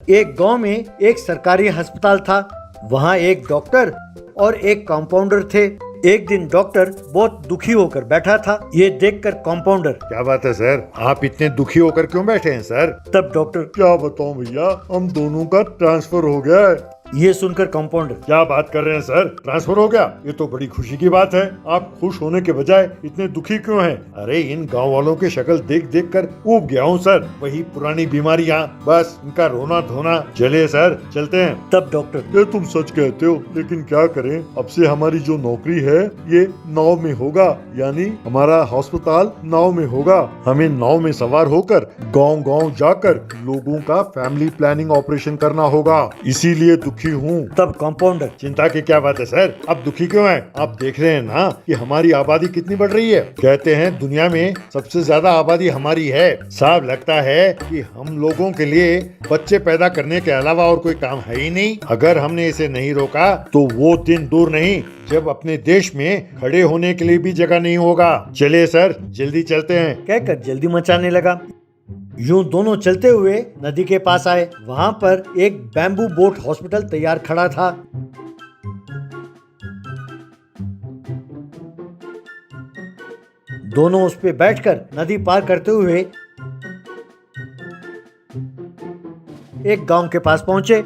एक गांव में एक सरकारी अस्पताल था। वहाँ एक डॉक्टर और एक कंपाउंडर थे। एक दिन डॉक्टर बहुत दुखी होकर बैठा था। ये देखकर कंपाउंडर, क्या बात है सर, आप इतने दुखी होकर क्यों बैठे हैं सर? तब डॉक्टर, क्या बताऊं भैया, हम दोनों का ट्रांसफर हो गया है। ये सुनकर कंपाउंडर, क्या बात कर रहे हैं सर, ट्रांसफर हो गया? ये तो बड़ी खुशी की बात है। आप खुश होने के बजाय इतने दुखी क्यों हैं? अरे इन गांव वालों की शक्ल देख देख कर ऊब गया हूँ सर। वही पुरानी बीमारियाँ, बस इनका रोना धोना। चलिए सर, चलते हैं। तब डॉक्टर, ये तुम सच कहते हो, लेकिन क्या करें, अब से हमारी जो नौकरी है ये नाव में होगा, यानी हमारा अस्पताल नाव में होगा। हमें नाव में सवार होकर गांव-गांव जाकर लोगों का फैमिली प्लानिंग ऑपरेशन करना होगा, इसीलिए दुखी हूँ। तब कंपाउंडर, चिंता की क्या बात है सर, अब दुखी क्यों हैं? आप देख रहे हैं ना कि हमारी आबादी कितनी बढ़ रही है। कहते हैं दुनिया में सबसे ज्यादा आबादी हमारी है। साफ लगता है कि हम लोगों के लिए बच्चे पैदा करने के अलावा और कोई काम है ही नहीं। अगर हमने इसे नहीं रोका तो वो दिन दूर नहीं जब अपने देश में खड़े होने के लिए भी जगह नहीं होगा। चलिए सर, जल्दी चलते हैं। कहकर जल्दी मचाने लगा। यूं दोनों चलते हुए नदी के पास आए। वहाँ पर एक बैम्बू बोट हॉस्पिटल तैयार खड़ा था। दोनों उस पे बैठकर नदी पार करते हुए एक गांव के पास पहुंचे।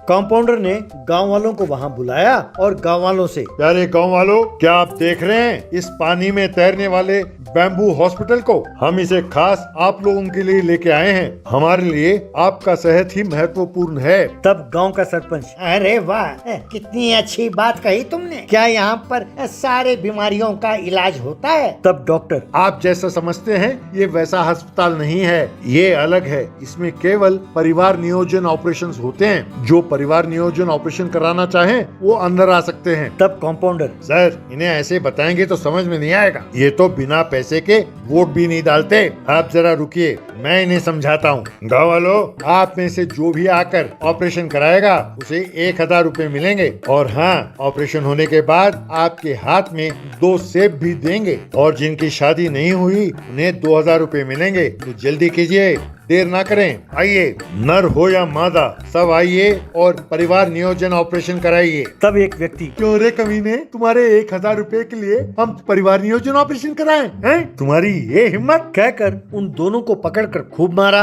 कंपाउंडर ने गांव वालों को वहां बुलाया और गांव वालों से, प्यारे गांव वालों, क्या आप देख रहे हैं इस पानी में तैरने वाले बैम्बू हॉस्पिटल को? हम इसे खास आप लोगों के लिए लेके आए हैं। हमारे लिए आपका सेहत ही महत्वपूर्ण है। तब गांव का सरपंच, अरे वाह, कितनी अच्छी बात कही तुमने। क्या यहाँ पर सारे बीमारियों का इलाज होता है? तब डॉक्टर, आप जैसा समझते हैं ये वैसा अस्पताल नहीं है, ये अलग है। इसमें केवल परिवार नियोजन ऑपरेशन होते हैं। जो परिवार नियोजन ऑपरेशन कराना चाहें वो अंदर आ सकते हैं। तब कंपाउंडर, सर इन्हें ऐसे बताएंगे तो समझ में नहीं आएगा। ये तो बिना पैसे के वोट भी नहीं डालते। आप जरा रुकिए, मैं इन्हें समझाता हूँ। गाँव वालों, आप में से जो भी आकर ऑपरेशन कराएगा उसे 1000 रुपए मिलेंगे। और हाँ, ऑपरेशन होने के बाद आपके हाथ में 2 सेब भी देंगे। और जिनकी शादी नहीं हुई उन्हें 2000 रुपए मिलेंगे। तो जल्दी कीजिए, देर ना करें। आइए, नर हो या मादा, सब आइए और परिवार नियोजन ऑपरेशन कराइए। तब एक व्यक्ति, क्यों रे कमीने, तुम्हारे 1000 रुपए के लिए हम परिवार नियोजन ऑपरेशन कराएं? हैं? तुम्हारी ये हिम्मत? कहकर उन दोनों को पकड़कर खूब मारा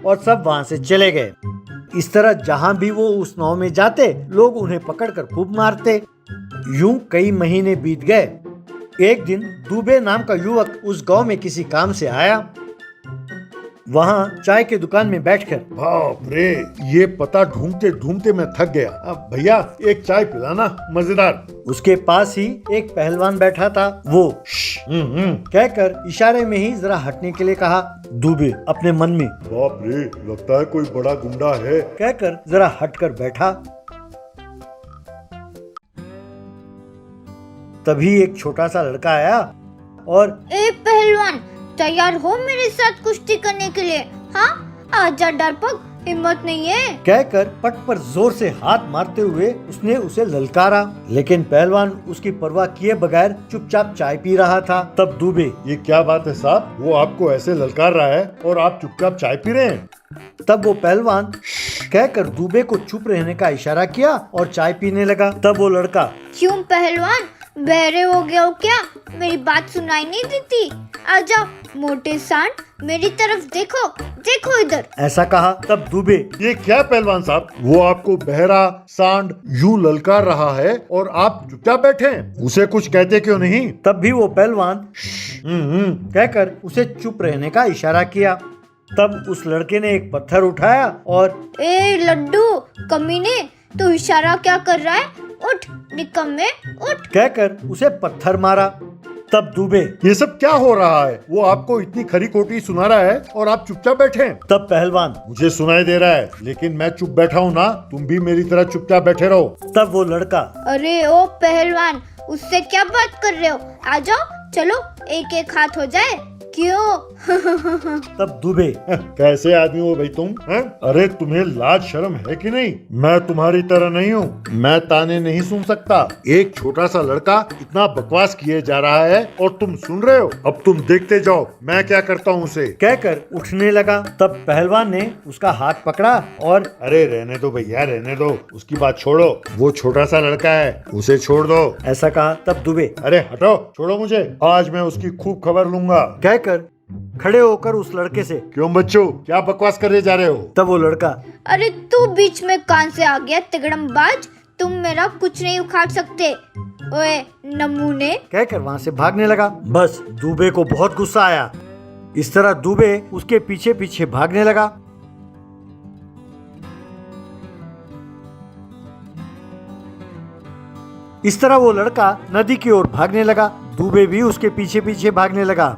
और सब वहाँ से चले गए। इस तरह जहाँ भी वो उस नाव में जाते, लोग उन्हें पकड़कर खूब मारते। यूं कई महीने बीत गए। एक दिन दुबे नाम का युवक उस गांव में किसी काम से आया। वहाँ चाय की दुकान में बैठकर, बाप रे, ये पता ढूंढते ढूंढते मैं थक गया। अब भैया एक चाय पिलाना, मजेदार। उसके पास ही एक पहलवान बैठा था। वो कहकर इशारे में ही जरा हटने के लिए कहा। दुबे अपने मन में, बाप रे, लगता है कोई बड़ा गुंडा है। कहकर जरा हटकर बैठा। तभी एक छोटा सा लड़का आया और, ए पहलवान, तैयार हो मेरे साथ कुश्ती करने के लिए? हाँ, आजा डरपोक, हिम्मत नहीं है? कहकर पट पर जोर से हाथ मारते हुए उसने उसे ललकारा। लेकिन पहलवान उसकी परवाह किए बगैर चुपचाप चाय पी रहा था। तब दुबे, ये क्या बात है साहब, वो आपको ऐसे ललकार रहा है और आप चुपचाप चाय पी रहे हैं? तब वो पहलवान कहकर दुबे को चुप रहने का इशारा किया और चाय पीने लगा। तब वो लड़का, क्यों पहलवान, बहरे हो गए हो क्या? मेरी बात सुनाई नहीं देती? आजा मोटे सांड, मेरी तरफ देखो, देखो इधर। ऐसा कहा। तब दुबे, ये क्या पहलवान साहब, वो आपको बहरा सांड यूं ललकार रहा है और आप चुपचाप बैठे हैं, उसे कुछ कहते क्यों नहीं? तब भी वो पहलवान कहकर उसे चुप रहने का इशारा किया। तब उस लड़के ने एक पत्थर उठाया और, ए लड्डू कमीने, तू इशारा क्या कर रहा है? उठ निकम्मे, उठ। कहकर उसे पत्थर मारा। तब दुबे, ये सब क्या हो रहा है? वो आपको इतनी खरी खोटी सुना रहा है और आप चुपचाप बैठे हैं। तब पहलवान, मुझे सुनाई दे रहा है, लेकिन मैं चुप बैठा हूँ ना, तुम भी मेरी तरह चुपचाप बैठे रहो। तब वो लड़का, अरे ओ पहलवान, उससे क्या बात कर रहे हो? आ जाओ, चलो एक एक हाथ हो जाए। क्यों? तब दुबे, कैसे आदमी हो भाई तुम हैं? अरे तुम्हें लाज शर्म है कि नहीं? मैं तुम्हारी तरह नहीं हूँ, मैं ताने नहीं सुन सकता। एक छोटा सा लड़का इतना बकवास किए जा रहा है और तुम सुन रहे हो। अब तुम देखते जाओ मैं क्या करता हूँ उसे। कहकर उठने लगा। तब पहलवान ने उसका हाथ पकड़ा और अरे रहने दो भैया, रहने दो, उसकी बात छोड़ो, वो छोटा सा लड़का है, उसे छोड़ दो। ऐसा कहा। तब दुबे अरे हटो, छोड़ो मुझे, आज मैं उसकी खूब खबर लूंगा। कहकर खड़े होकर उस लड़के से, क्यों बच्चों, क्या बकवास करने जा रहे हो? तब वो लड़का, अरे तू बीच में कान से आ गया तिगड़मबाज, तुम मेरा कुछ नहीं उखाड़ सकते। ओए नमूने। कहकर वहाँ से भागने लगा। बस दुबे को बहुत गुस्सा आया। इस तरह दुबे उसके पीछे पीछे भागने लगा। इस तरह वो लड़का नदी की ओर भागने लगा। दुबे भी उसके पीछे पीछे भागने लगा।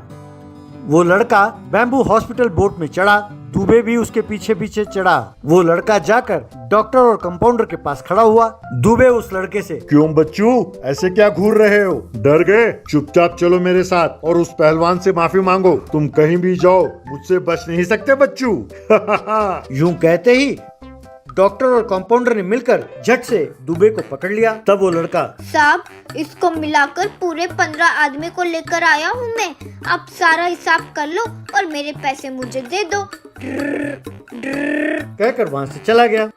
वो लड़का बैम्बू हॉस्पिटल बोट में चढ़ा। दुबे भी उसके पीछे पीछे चढ़ा। वो लड़का जाकर डॉक्टर और कंपाउंडर के पास खड़ा हुआ। दुबे उस लड़के से, क्यों बच्चों, ऐसे क्या घूर रहे हो? डर गए? चुपचाप चलो मेरे साथ और उस पहलवान से माफी मांगो। तुम कहीं भी जाओ, मुझसे बच नहीं सकते बच्चों। यूं कहते ही डॉक्टर और कंपाउंडर ने मिलकर झट से दुबे को पकड़ लिया। तब वो लड़का, साहब, इसको मिलाकर पूरे 15 आदमी को लेकर आया हूँ मैं। आप सारा हिसाब कर लो और मेरे पैसे मुझे दे दो। कहकर वहाँ से चला गया।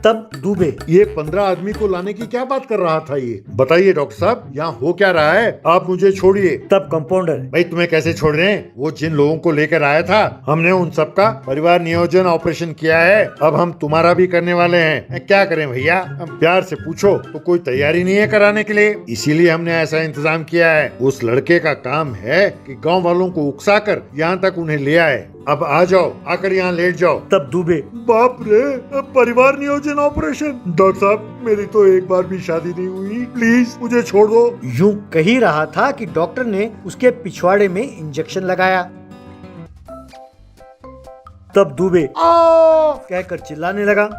तब दुबे, ये 15 आदमी को लाने की क्या बात कर रहा था ये? बताइए डॉक्टर साहब, यहाँ हो क्या रहा है? आप मुझे छोड़िए। तब कंपाउंडर, भाई तुम्हें कैसे छोड़ रहे हैं? वो जिन लोगों को लेकर आया था, हमने उन सबका परिवार नियोजन ऑपरेशन किया है। अब हम तुम्हारा भी करने वाले हैं। क्या करें भैया? हम प्यार से पूछो तो कोई तैयारी नहीं है कराने के लिए, इसीलिए हमने ऐसा इंतजाम किया है। उस लड़के का काम है कि गाँव वालों को उकसाकर यहाँ तक उन्हें ले आए। अब आ जाओ, आकर यहाँ लेट जाओ। तब दुबे, बाप रे, परिवार नियोजन ऑपरेशन? डॉक्टर साहब, मेरी तो एक बार भी शादी नहीं हुई, प्लीज मुझे छोड़ दो। यूं कह ही रहा था कि डॉक्टर ने उसके पिछवाड़े में इंजेक्शन लगाया। तब दुबे कहकर चिल्लाने लगा।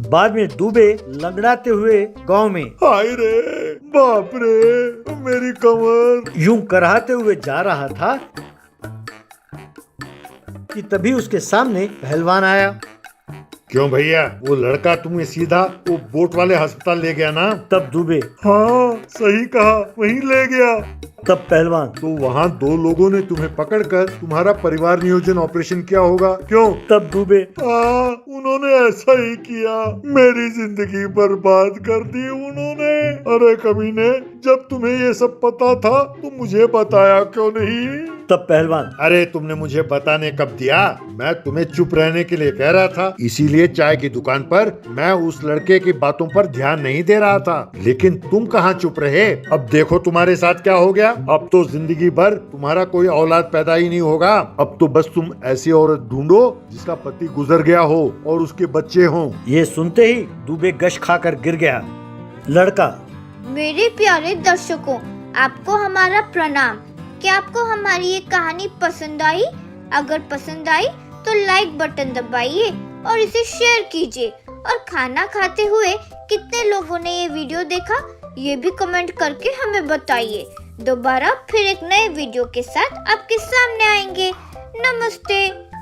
बाद में दुबे लंगड़ाते हुए गांव में, हाय रे, बाप रे, मेरी कमर। यूं कराहते हुए जा रहा था कि तभी उसके सामने पहलवान आया। क्यों भैया, वो लड़का तुम्हें सीधा वो बोट वाले अस्पताल ले गया ना? तब दुबे, हाँ सही कहा, वहीं ले गया। तब पहलवान, तो वहाँ 2 लोगों ने तुम्हें पकड़कर तुम्हारा परिवार नियोजन ऑपरेशन किया होगा, क्यों? तब दुबे, उन्होंने ऐसा ही किया, मेरी जिंदगी बर्बाद कर दी उन्होंने। अरे कमीने, जब तुम्हें ये सब पता था तो मुझे बताया क्यों नहीं? तब पहलवान, अरे तुमने मुझे बताने कब दिया? मैं तुम्हें चुप रहने के लिए कह रहा था, इसीलिए चाय की दुकान पर मैं उस लड़के की बातों पर ध्यान नहीं दे रहा था। लेकिन तुम कहाँ चुप रहे? अब देखो तुम्हारे साथ क्या हो गया। अब तो जिंदगी भर तुम्हारा कोई औलाद पैदा ही नहीं होगा। अब तो बस तुम ऐसी औरत ढूंढो जिसका पति गुजर गया हो और उसके बच्चे हों। ये सुनते ही दुबे गश खाकर गिर गया। लड़का, मेरे प्यारे दर्शकों, आपको हमारा प्रणाम। क्या आपको हमारी ये कहानी पसंद आई? अगर पसंद आई तो लाइक बटन दबाइए और इसे शेयर कीजिए। और खाना खाते हुए कितने लोगों ने ये वीडियो देखा, ये भी कमेंट करके हमें बताइए। दोबारा फिर एक नए वीडियो के साथ आपके सामने आएंगे। नमस्ते।